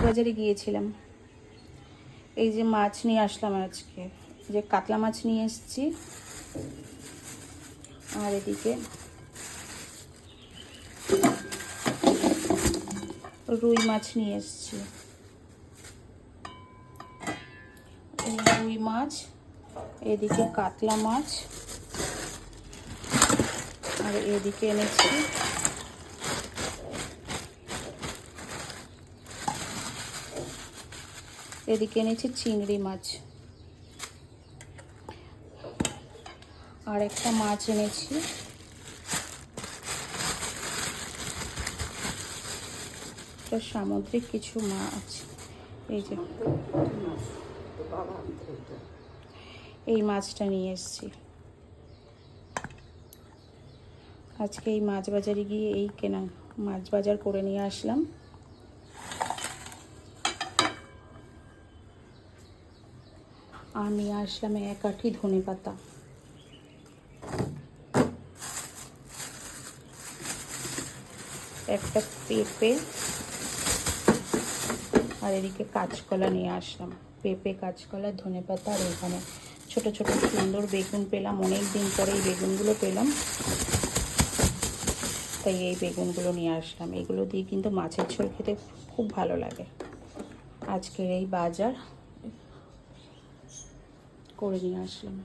বাজারে গিয়েছিলাম। এই যে মাছ নিয়ে আসলাম আজকে, যে কাতলা মাছ নিয়ে এসেছি, আর এদিকে রুই মাছ নিয়ে এসেছি। এই রুই মাছ, এদিকে কাতলা মাছ, আর এদিকে এনেছি চিংড়ি মাছ, আর একটা মাছ এনেছি সামুদ্রিক কিছু মাছ। এই যে এই মাছটা নিয়ে এসেছি। আজকে এই মাছ বাজারে গিয়ে এই কেনা মাছ বাজার করে নিয়ে আসলাম। আর নিয়ে আসলাম 1 আঁটি ধনেপাতা, একটা পেঁপে, আর এদিকে কাঁচকলা নিয়ে আসলাম। পেঁপে, কাঁচকলা, ধনেপাতা, আর এখানে ছোট ছোট সুন্দর বেগুন পেলাম। অনেক দিন পরে এই বেগুনগুলো পেলাম, তাই এই বেগুনগুলো নিয়ে আসলাম। এগুলো দিয়ে কিন্তু মাছের ঝোল খেতে খুব ভালো লাগে। আজকের এই বাজার করে নিয়ে আসলাম।